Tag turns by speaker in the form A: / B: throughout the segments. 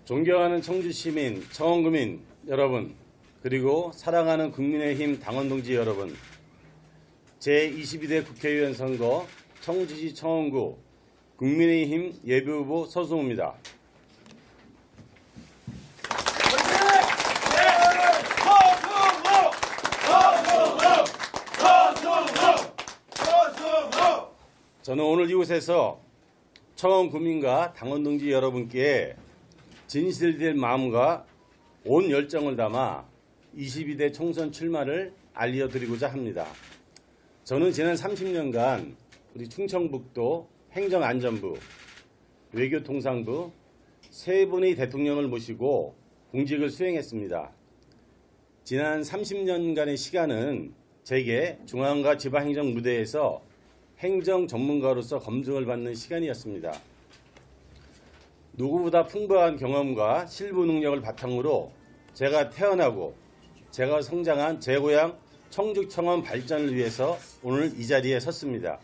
A: 존경하는 청주시민, 청원구민 여러분, 그리고 사랑하는 국민의힘 당원동지 여러분, 제22대 국회의원 선거 청주시 청원구 국민의힘 예비후보 서승우입니다. 저는 오늘 이곳에서 청원구민과 당원동지 여러분께 진실될 마음과 온 열정을 담아 22대 총선 출마를 알려드리고자 합니다. 저는 지난 30년간 우리 충청북도 행정안전부, 외교통상부 세 분의 대통령을 모시고 공직을 수행했습니다. 지난 30년간의 시간은 제게 중앙과 지방행정 무대에서 행정 전문가로서 검증을 받는 시간이었습니다. 누구보다 풍부한 경험과 실무 능력을 바탕으로 제가 태어나고 제가 성장한 제 고향 청주청원 발전을 위해서 오늘 이 자리에 섰습니다.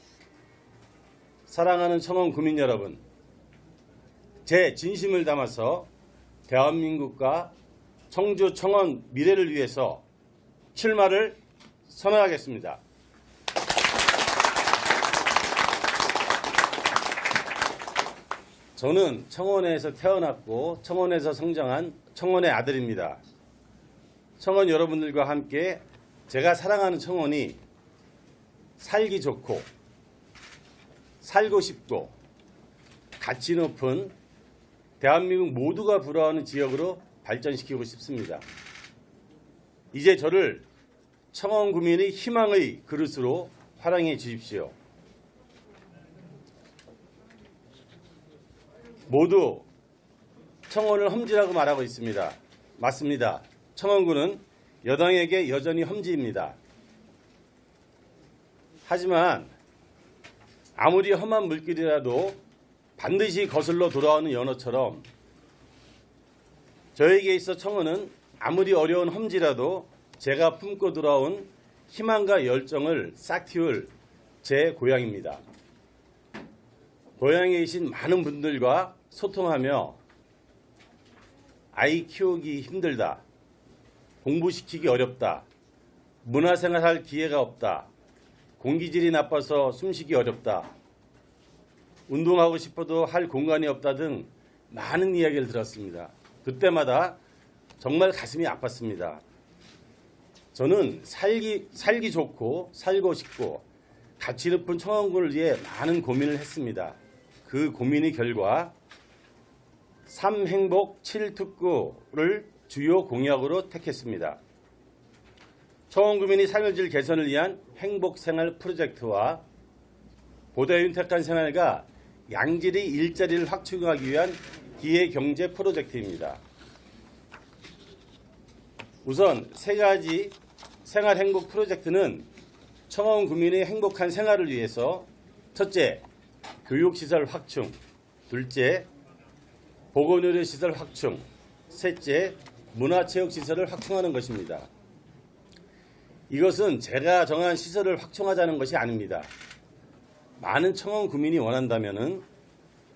A: 사랑하는 청원 구민 여러분, 제 진심을 담아서 대한민국과 청주청원 미래를 위해서 출마를 선언하겠습니다. 저는 청원에서 태어났고 청원에서 성장한 청원의 아들입니다. 청원 여러분들과 함께 제가 사랑하는 청원이 살기 좋고 살고 싶고 가치 높은 대한민국 모두가 부러워하는 지역으로 발전시키고 싶습니다. 이제 저를 청원구민의 희망의 그릇으로 활용해 주십시오. 모두 청원을 험지라고 말하고 있습니다. 맞습니다. 청원구는 여당에게 여전히 험지입니다. 하지만 아무리 험한 물길이라도 반드시 거슬러 돌아오는 연어처럼 저에게 있어 청원은 아무리 어려운 험지라도 제가 품고 돌아온 희망과 열정을 싹 틔울 제 고향입니다. 고향에 계신 많은 분들과 소통하며 아이 키우기 힘들다, 공부시키기 어렵다, 문화생활할 기회가 없다, 공기질이 나빠서 숨쉬기 어렵다, 운동하고 싶어도 할 공간이 없다 등 많은 이야기를 들었습니다. 그때마다 정말 가슴이 아팠습니다. 저는 살기 좋고 살고 싶고 가치 높은 청원구를 위해 많은 고민을 했습니다. 그 고민의 결과 3행복 7특구를 주요 공약으로 택했습니다. 청원구민이 삶의 질 개선을 위한 행복생활 프로젝트와 보다 윤택한 생활과 양질의 일자리를 확충하기 위한 기회경제 프로젝트입니다. 우선 세 가지 생활행복 프로젝트는 청원구민의 행복한 생활을 위해서 첫째, 교육시설 확충, 둘째, 보건의료시설 확충, 셋째, 문화체육시설을 확충하는 것입니다. 이것은 제가 정한 시설을 확충하자는 것이 아닙니다. 많은 청원구민이 원한다면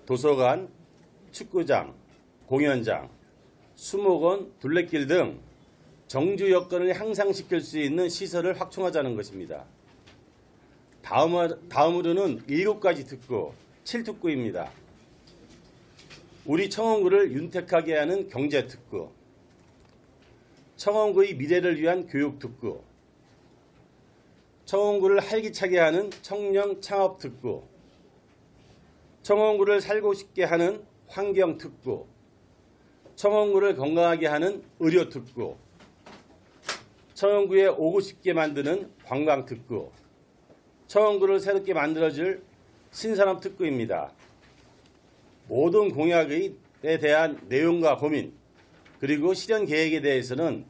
A: 도서관, 축구장, 공연장, 수목원, 둘레길 등 정주 여건을 향상시킬 수 있는 시설을 확충하자는 것입니다. 다음으로는 7가지 특구, 7특구입니다. 우리 청원구를 윤택하게 하는 경제특구, 청원구의 미래를 위한 교육특구, 청원구를 활기차게 하는 청년 창업특구, 청원구를 살고 싶게 하는 환경특구, 청원구를 건강하게 하는 의료특구, 청원구에 오고 싶게 만드는 관광특구, 청원구를 새롭게 만들어줄 신산업특구입니다. 모든 공약에 대한 내용과 고민 그리고 실현 계획에 대해서는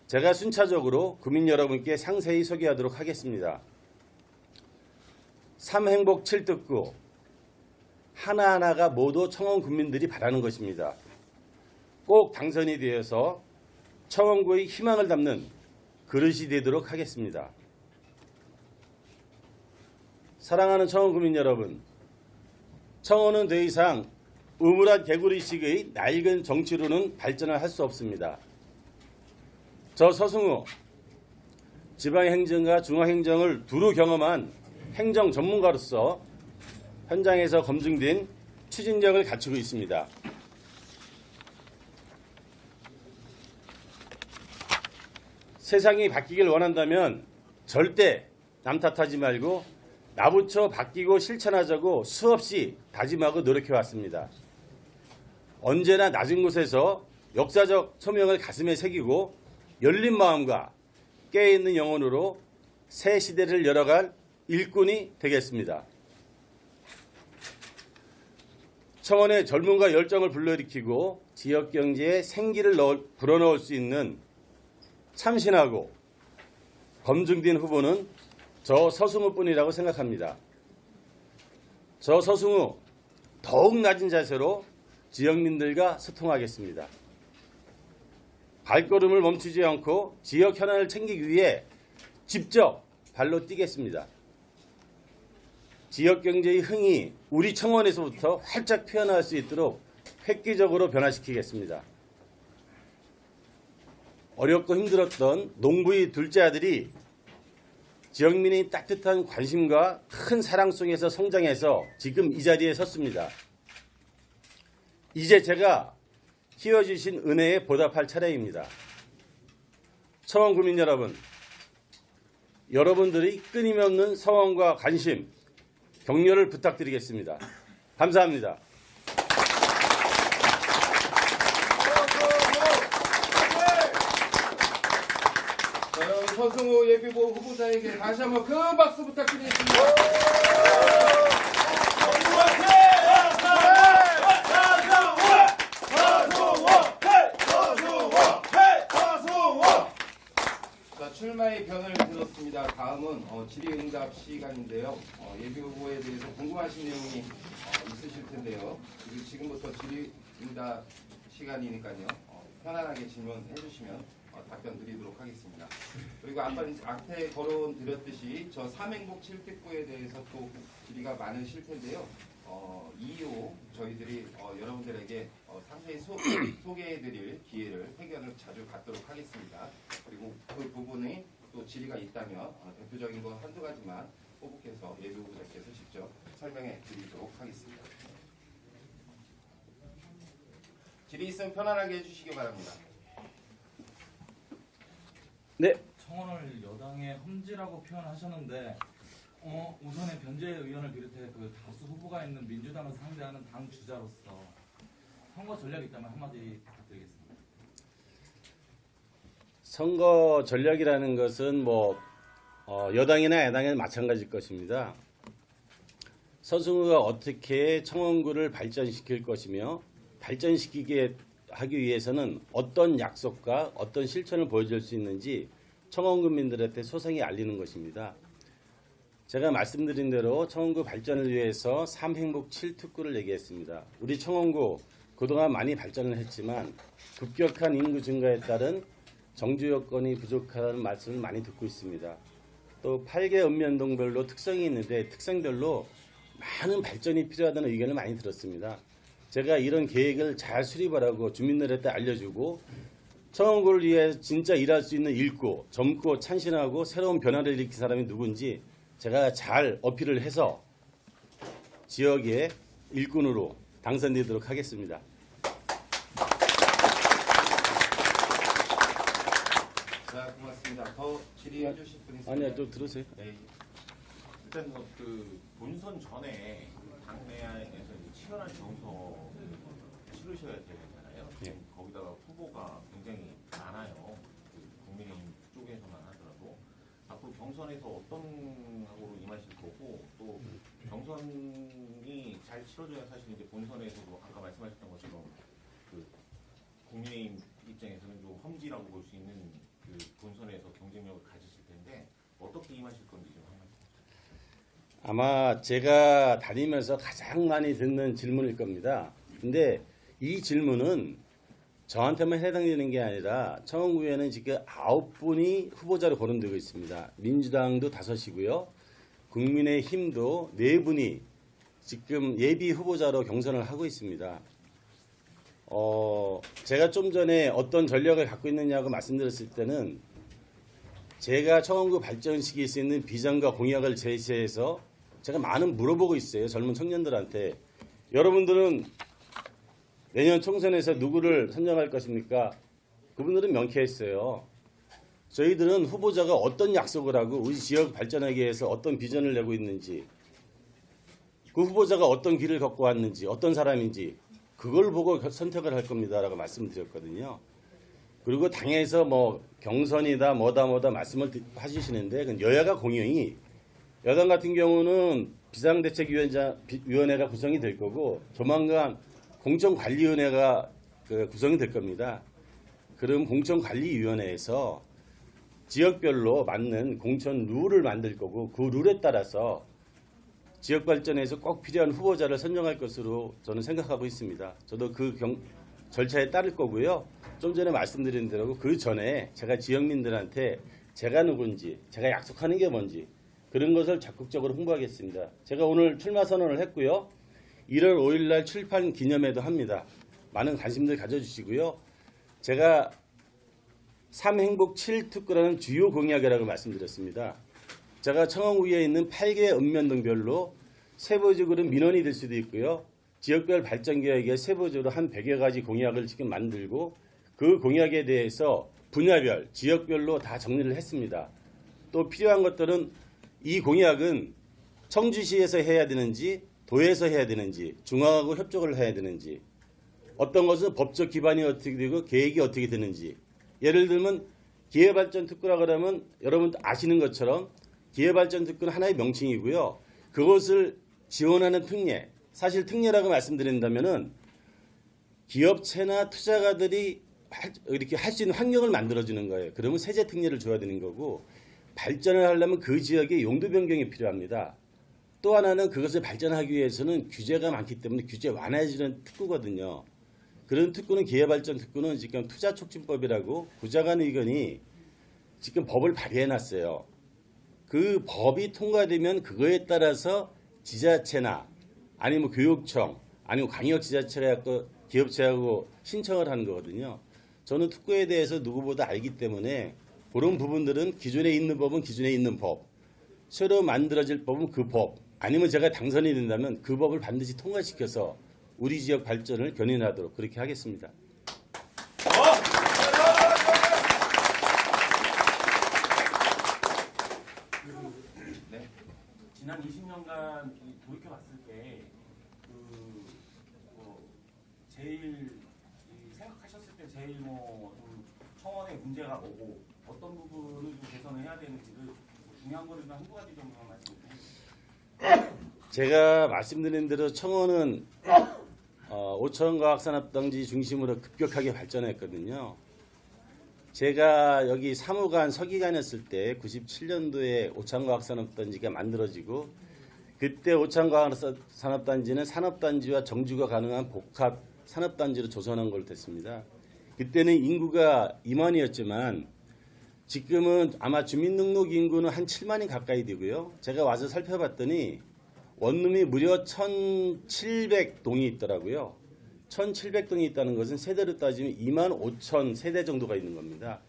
A: 제가 순차적으로 구민 여러분께 상세히 소개하도록 하겠습니다. 3행복 7특구 하나하나가 모두 청원 국민들이 바라는 것입니다. 꼭 당선이 되어서 청원구의 희망을 담는 그릇이 되도록 하겠습니다. 사랑하는 청원 국민 여러분, 청원은 더 이상 우물한 개구리식의 낡은 정치로는 발전을 할 수 없습니다. 저 서승우, 지방행정과 중앙행정을 두루 경험한 행정 전문가로서 현장에서 검증된 추진력을 갖추고 있습니다. 세상이 바뀌길 원한다면 절대 남 탓하지 말고 나부터 바뀌고 실천하자고 수없이 다짐하고 노력해왔습니다. 언제나 낮은 곳에서 역사적 소명을 가슴에 새기고 열린 마음과 깨어있는 영혼으로 새 시대를 열어갈 일꾼이 되겠습니다. 청원의 젊음과 열정을 불러일으키고 지역경제에 생기를 불어넣을 수 있는 참신하고 검증된 후보는 저 서승우뿐이라고 생각합니다. 저 서승우 더욱 낮은 자세로 지역민들과 소통하겠습니다. 발걸음을 멈추지 않고 지역 현안을 챙기기 위해 직접 발로 뛰겠습니다. 지역 경제의 흥이 우리 청원에서부터 활짝 피어날 수 있도록 획기적으로 변화시키겠습니다. 어렵고 힘들었던 농부의 둘째 아들이 지역민의 따뜻한 관심과 큰 사랑 속에서 성장해서 지금 이 자리에 섰습니다. 이제 제가 키워주신 은혜에 보답할 차례입니다. 청원 구민 여러분, 여러분들이 끊임없는 성원과 관심, 격려를 부탁드리겠습니다. 감사합니다.
B: 서승우 예비후보 후보자에게 다시 한번 큰 박수 부탁드리겠습니다. 자, 출마의 변을 들었습니다. 다음은 질의응답 시간인데요. 예비후보에 대해서 궁금하신 내용이 있으실 텐데요. 지금부터 질의응답 시간이니까요. 편안하게 질문해 주시면 답변 드리도록 하겠습니다. 그리고 앞에 거론 드렸듯이 저 삼행복 7특구에 대해서 또 질의가 많으실 텐데요. 이후 저희들이 여러분들에게 상세히 소개해드릴 기회를 회견을 자주 갖도록 하겠습니다. 그리고 그 부분이 또 질의가 있다면 대표적인 거 한두 가지만 뽑으께서 예비후보자께서 직접 설명해 드리도록 하겠습니다. 질의 있으면 편안하게 해주시기 바랍니다.
A: 네.
C: 청원을 여당의 험지라고 표현하셨는데 우선의 변재 의원을 비롯해 그 다수 후보가 있는 민주당을 상대하는 당 주자로서 선거 전략이 있다면 한마디 부탁드리겠습니다.
A: 선거 전략이라는 것은 여당이나 야당이나 마찬가지일 것입니다. 서승우가 어떻게 청원구를 발전시킬 것이며 발전시키게 하기 위해서는 어떤 약속과 어떤 실천을 보여줄 수 있는지 청원구민들한테 소상히 알리는 것입니다. 제가 말씀드린 대로 청원구 발전을 위해서 3행복 7특구를 얘기했습니다. 우리 청원구 그동안 많이 발전을 했지만 급격한 인구 증가에 따른 정주 여건이 부족하다는 말씀을 많이 듣고 있습니다. 또 8개 읍면동별로 특성이 있는데 특성별로 많은 발전이 필요하다는 의견을 많이 들었습니다. 제가 이런 계획을 잘 수립을 하고 주민들한테 알려주고 청원구를 위해 진짜 일할 수 있는 일구, 젊고 찬신하고 새로운 변화를 일으킨 사람이 누군지 제가 잘 어필을 해서 지역의 일꾼으로 당선되도록 하겠습니다.
B: 자, 고맙습니다. 더 질의해 주실 분 있습니까?
A: 아니요, 좀 들으세요.
B: 네.
D: 일단 그 본선 전에 당내에서 치열한 정서 치르셔야 되잖아요.
A: 예.
D: 거기다가 후보가 굉장히 많아요. 그 국민의힘 쪽에서만 하더라도 앞으로 경선에서 어떤 각오로 임하실 거고 또 경선이 잘 치러져야 사실 이제 본선에서도 아까 말씀하셨던 것처럼 그 국민의힘 입장에서는 좀 험지라고 볼 수 있는 그 본선에서 경쟁력을 가지실 텐데 어떻게 임하실 건지 좀 한 말씀.
A: 아마 제가 다니면서 가장 많이 듣는 질문일 겁니다. 근데 이 질문은 저한테만 해당되는 게 아니라 청원구에는 지금 9분이 후보자로 거론되고 있습니다. 민주당도 5이고요. 국민의힘도 4분이 지금 예비 후보자로 경선을 하고 있습니다. 제가 좀 전에 어떤 전략을 갖고 있느냐고 말씀드렸을 때는 제가 청원구 발전 시기에 쓰이는 비전과 공약을 제시해서 제가 많은 물어보고 있어요. 젊은 청년들한테. 여러분들은 내년 총선에서 누구를 선정할 것입니까? 그분들은 명쾌했어요. 저희들은 후보자가 어떤 약속을 하고 우리 지역 발전하기 위해서 어떤 비전을 내고 있는지, 그 후보자가 어떤 길을 걷고 왔는지, 어떤 사람인지 그걸 보고 선택을 할 겁니다라고 말씀드렸거든요. 그리고 당에서 뭐 경선이다 뭐다 말씀을 하시는데 그건 여야가 공용이, 여당 같은 경우는 비상대책위원회가 구성이 될 거고 조만간 공천관리위원회가 구성이 될 겁니다. 그럼 공천관리위원회에서 지역별로 맞는 공천 룰을 만들 거고 그 룰에 따라서 지역 발전에서 꼭 필요한 후보자를 선정할 것으로 저는 생각하고 있습니다. 저도 그 절차에 따를 거고요. 좀 전에 말씀드린 대로 그 전에 제가 지역민들한테 제가 누군지, 제가 약속하는 게 뭔지 그런 것을 적극적으로 홍보하겠습니다. 제가 오늘 출마 선언을 했고요. 1월 5일 날 출판 기념회도 합니다. 많은 관심들 가져주시고요. 제가 3행복 7특구라는 주요 공약이라고 말씀드렸습니다. 제가 청원구에 있는 8개 읍면동별로 세부적으로 민원이 될 수도 있고요. 지역별 발전계획에 세부적으로 한 100여 가지 공약을 지금 만들고 그 공약에 대해서 분야별, 지역별로 다 정리를 했습니다. 또 필요한 것들은 이 공약은 청주시에서 해야 되는지 도에서 해야 되는지 중앙하고 협조를 해야 되는지 어떤 것은 법적 기반이 어떻게 되고 계획이 어떻게 되는지 예를 들면 기회발전 특구라고 하면 여러분 아시는 것처럼 기회발전 특구는 하나의 명칭이고요. 그것을 지원하는 특례, 사실 특례라고 말씀드린다면은 기업체나 투자가들이 이렇게 할 수 있는 환경을 만들어주는 거예요. 그러면 세제 특례를 줘야 되는 거고 발전을 하려면 그 지역의 용도 변경이 필요합니다. 또 하나는 그것을 발전하기 위해서는 규제가 많기 때문에 규제 완화해주는 특구거든요. 그런 특구는 기회발전 특구는 지금 투자촉진법이라고 부자간 의견이 지금 법을 발의해놨어요. 그 법이 통과되면 그거에 따라서 지자체나 아니면 교육청 아니면 광역지자체가 기업체하고 신청을 하는 거거든요. 저는 특구에 대해서 누구보다 알기 때문에 그런 부분들은 기존에 있는 법은 기존에 있는 법, 새로 만들어질 법은 그 법, 아니면 제가 당선이 된다면 그 법을 반드시 통과시켜서 우리 지역 발전을 견인하도록 그렇게 하겠습니다.
D: 네. 지난 20년간 돌이켜 봤을 때 제일 생각하셨을 때 제일 좀 청원의 문제가 뭐고 어떤 부분을 좀 개선을 해야 되는지를 중요한 거를 한 두 가지 정도만 말씀해 주세요.
A: 제가 말씀드린 대로 청원은 오천과학산업단지 중심으로 급격하게 발전했거든요. 제가 여기 사무관 서기관이었을 때 97년도에 오천과학산업단지가 만들어지고 그때 오천과학산업단지는 산업단지와 정주가 가능한 복합 산업단지로 조성한 걸로 됐습니다. 그때는 인구가 2만이었지만 지금은 아마 주민등록 인구는 한 7만이 가까이 되고요. 제가 와서 살펴봤더니 원룸이 무려 1,700동이 있더라고요. 1,700동이 있다는 것은 세대로 따지면 2만 5천 세대 정도가 있는 겁니다.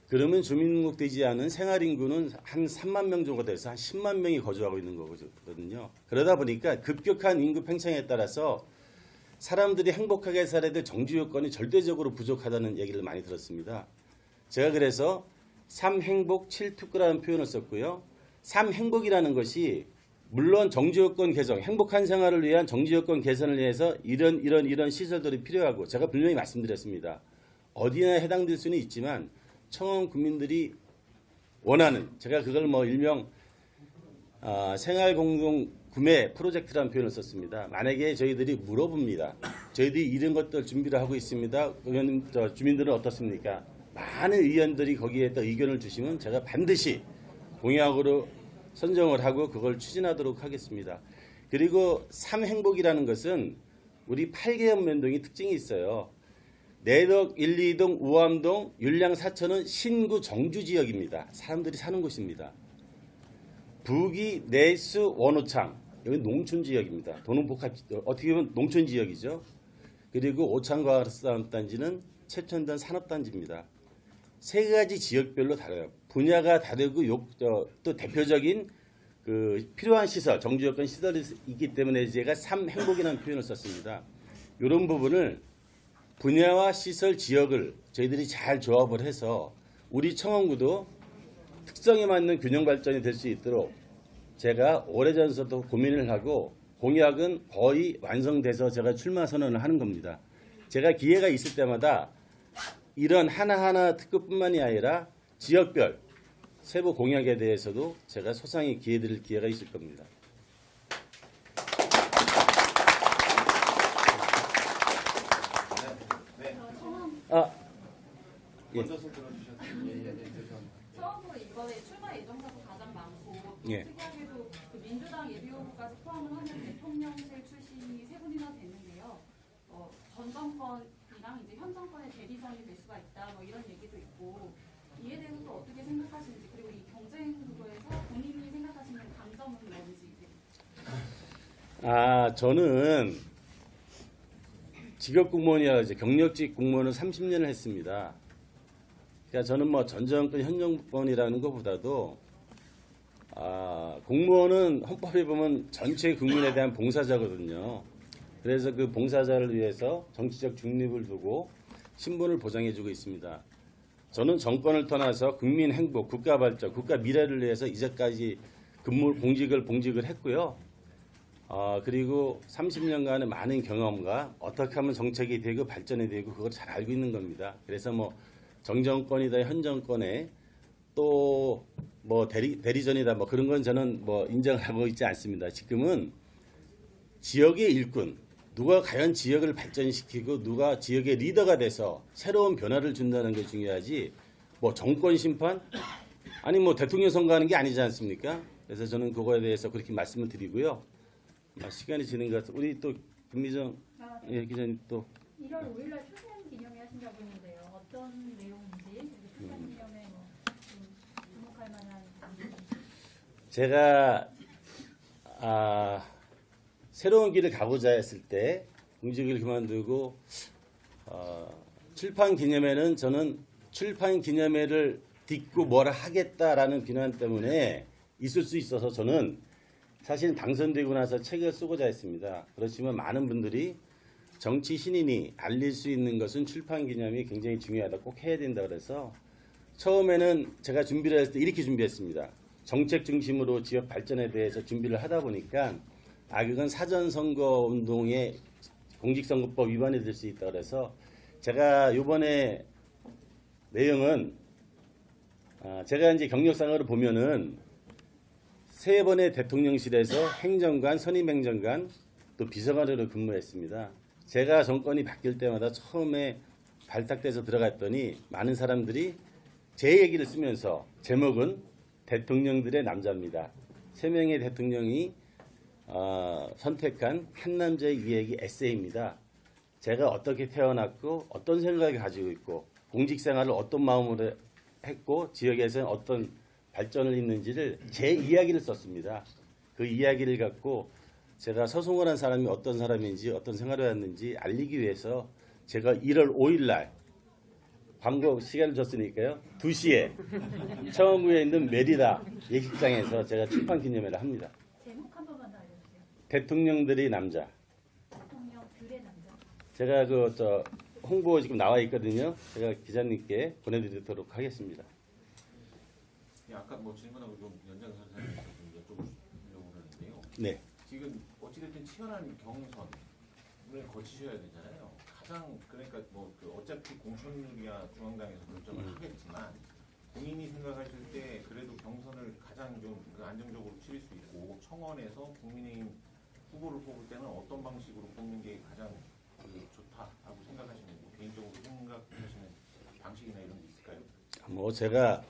A: 그러면 주민등록되지 않은 생활인구는 한 3만 명 정도 돼서 한 10만 명이 거주하고 있는 거거든요. 그러다 보니까 급격한 인구 팽창에 따라서 사람들이 행복하게 살아야 될 정주 여건이 절대적으로 부족하다는 얘기를 많이 들었습니다. 제가 그래서 3행복 7특구라는 표현을 썼고요. 3행복이라는 것이 물론 정주여건 개선, 행복한 생활을 위한 정주여건 개선을 위해서 이런 시설들이 필요하고 제가 분명히 말씀드렸습니다. 어디나 해당될 수는 있지만 청원 국민들이 원하는 제가 그걸 일명 생활공동 구매 프로젝트라는 표현을 썼습니다. 만약에 저희들이 물어봅니다. 저희들이 이런 것들 준비를 하고 있습니다. 주민들은 어떻습니까? 많은 의원들이 거기에 또 의견을 주시면 제가 반드시 공약으로 선정을 하고 그걸 추진하도록 하겠습니다. 그리고 3행복이라는 것은 우리 8개 읍면동이 특징이 있어요. 내덕 1, 2동, 우암동, 율량 4천은 신구 정주 지역입니다. 사람들이 사는 곳입니다. 북이 내수 원호창 여기 농촌 지역입니다. 도농복합 어떻게 보면 농촌 지역이죠. 그리고 오창과학산업단지는 최첨단 산업단지입니다. 세 가지 지역별로 달라요. 분야가 다르고 또 대표적인 그 필요한 시설, 정주 여건 시설이 있기 때문에 제가 3행복이라는 표현을 썼습니다. 이런 부분을 분야와 시설, 지역을 저희들이 잘 조합을 해서 우리 청원구도 특성에 맞는 균형 발전이 될 수 있도록 제가 오래전부터 고민을 하고 공약은 거의 완성돼서 제가 출마 선언을 하는 겁니다. 제가 기회가 있을 때마다 이런 하나하나 특급뿐만이 아니라 지역별 세부 공약에 대해서도 제가 소상히 기회 드릴 기회가 있을 겁니다.
B: 네.
A: 아, 예.
B: 먼저 손 들어주셨어요. 예, 죄송합니다.
E: 처음으로 이번에 출마 예정자도 가장 많고 또
A: 예.
E: 특이하게도 그 민주당 예비후보까지 포함을 하면 대통령실 출신이 세 분이나 됐는데요. 전 정권이랑 이제 현 정권의 대리선이 될 수가 있다. 뭐 이런 얘기도 있고 이에 대해서 또 어떻게 생각하시는지 그리고 이 경쟁 구도에서 본인이 생각하시는 강점은 뭔지.
A: 저는 직업 공무원이라 이제 경력직 공무원을 30년을 했습니다. 그러니까 저는 뭐 전 정권, 현 정권이라는 것보다도 공무원은 헌법에 보면 전체 국민에 대한 봉사자거든요. 그래서 그 봉사자를 위해서 정치적 중립을 두고 신분을 보장해주고 있습니다. 저는 정권을 떠나서 국민 행복, 국가 발전, 국가 미래를 위해서 이제까지 봉직을 했고요. 그리고 30년간의 많은 경험과 어떻게 하면 정책이 되고 발전이 되고 그걸 잘 알고 있는 겁니다. 그래서 뭐 정정권이다 현 정권에 또 뭐 대리전이다 뭐 그런 건 저는 뭐 인정하고 있지 않습니다. 지금은 지역의 일꾼, 누가 과연 지역을 발전시키고 누가 지역의 리더가 돼서 새로운 변화를 준다는 게 중요하지 뭐 정권 심판 아니 뭐 대통령 선거하는 게 아니지 않습니까? 그래서 저는 그거에 대해서 그렇게 말씀을 드리고요. 시간이 지는 것 같아서 우리 또 김미정 기자님 또
F: 1월 5일날 출산 기념회 하신다고 했는데요. 어떤 내용인지 그리고 출산 기념회 좀 주목할 만한
A: 제가 새로운 길을 가고자 했을 때 공직을 그만두고 출판 기념회는 저는 출판 기념회를 딛고 뭘 하겠다라는 비난 때문에 있을 수 있어서 저는 사실 당선되고 나서 책을 쓰고자 했습니다. 그렇지만 많은 분들이 정치 신인이 알릴 수 있는 것은 출판 기념이 굉장히 중요하다. 꼭 해야 된다 그래서 처음에는 제가 준비를 했을 때 이렇게 준비했습니다. 정책 중심으로 지역 발전에 대해서 준비를 하다 보니까 그건 사전선거 운동의 공직선거법 위반이 될 수 있다 그래서 제가 이번에 내용은 제가 이제 경력상으로 보면은 3번의 대통령실에서 행정관, 선임행정관, 또 비서관으로 근무했습니다. 제가 정권이 바뀔 때마다 처음에 발탁돼서 들어갔더니 많은 사람들이 제 얘기를 쓰면서 제목은 대통령들의 남자입니다. 3명의 대통령이 선택한 한 남자의 이야기 에세이입니다. 제가 어떻게 태어났고 어떤 생각을 가지고 있고 공직생활을 어떤 마음으로 했고 지역에서는 어떤 발전을 있는지를 제 이야기를 썼습니다. 그 이야기를 갖고 제가 서승원한 사람이 어떤 사람인지 어떤 생활을 했는지 알리기 위해서 제가 1월 5일 날 광고 시간을 줬으니까요. 2시에 청원구에 있는 메리다 예식장에서 제가 출판 기념회를 합니다.
F: 제목 한 번만 더 알려주세요.
A: 대통령들의 남자.
F: 대통령들의 남자.
A: 제가 홍보 지금 나와 있거든요. 제가 기자님께 보내드리도록 하겠습니다.
D: 아까 뭐 질문하고 좀 연장선상에서 좀 여쭤보려고 하는데요.
A: 네.
D: 지금 어찌됐든 치열한 경선을 거치셔야 되잖아요. 가장 그러니까 어차피 공천이야 중앙당에서 결정을 하겠지만 본인이 생각하실 때 그래도 경선을 가장 좀 안정적으로 치를 수 있고 청원에서 국민의힘 후보를 뽑을 때는 어떤 방식으로 뽑는 게 가장 좋다라고 생각하시는 거 개인적으로 생각하시는 방식이나 이런 게 있을까요?
A: 뭐 제가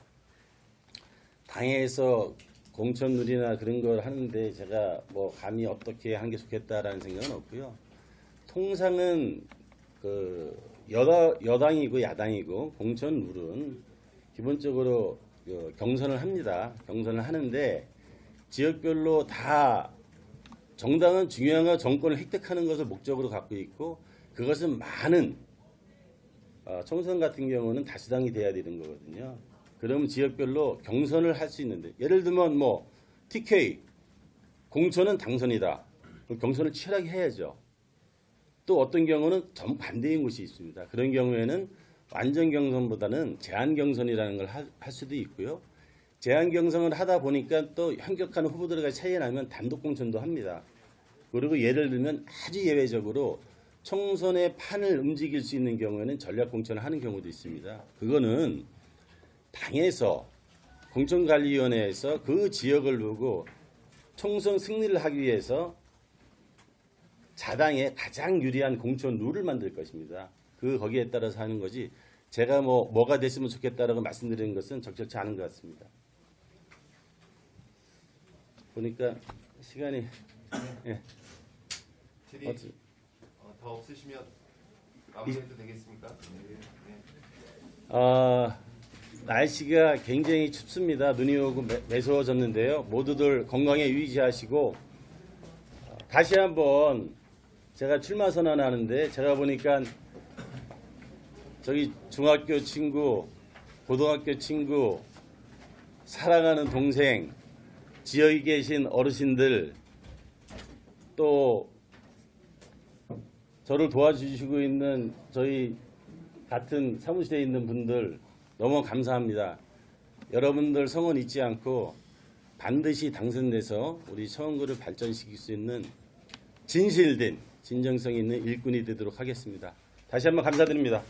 A: 당에서 공천룰이나 그런 걸 하는데 제가 뭐 감히 어떻게 하는 게 좋겠다라는 생각은 없고요. 통상은 여당이고 야당이고 공천룰은 기본적으로 경선을 합니다. 경선을 하는데 지역별로 다 정당은 중요한 건 정권을 획득하는 것을 목적으로 갖고 있고 그것은 많은 총선 같은 경우는 다수당이 돼야 되는 거거든요. 그러면 지역별로 경선을 할 수 있는데 예를 들면 뭐 TK 공천은 당선이다. 그럼 경선을 치열하게 해야죠. 또 어떤 경우는 정반대인 곳이 있습니다. 그런 경우에는 완전 경선보다는 제한 경선이라는 걸 할 수도 있고요. 제한 경선을 하다 보니까 또 현격한 후보들과 차이가 나면 단독 공천도 합니다. 그리고 예를 들면 아주 예외적으로 총선의 판을 움직일 수 있는 경우에는 전략 공천을 하는 경우도 있습니다. 그거는 당에서 공천관리위원회에서 그 지역을 보고 총선 승리를 하기 위해서 자당에 가장 유리한 공천 룰을 만들 것입니다. 거기에 따라서 하는 거지 제가 뭐가 됐으면 좋겠다라고 말씀드리는 것은 적절치 않은 것 같습니다. 보니까 시간이 예.
B: 질의 더 없으시면 마무리해도 되겠습니까?
A: 날씨가 굉장히 춥습니다. 눈이 오고 매서워졌는데요. 모두들 건강에 유의하시고 다시 한번 제가 출마 선언하는데 제가 보니까 저기 중학교 친구, 고등학교 친구, 사랑하는 동생, 지역에 계신 어르신들 또 저를 도와주시고 있는 저희 같은 사무실에 있는 분들 너무 감사합니다. 여러분들 성원 잊지 않고 반드시 당선돼서 우리 처원구를 발전시킬 수 있는 진실된 진정성 있는 일꾼이 되도록 하겠습니다. 다시 한번 감사드립니다.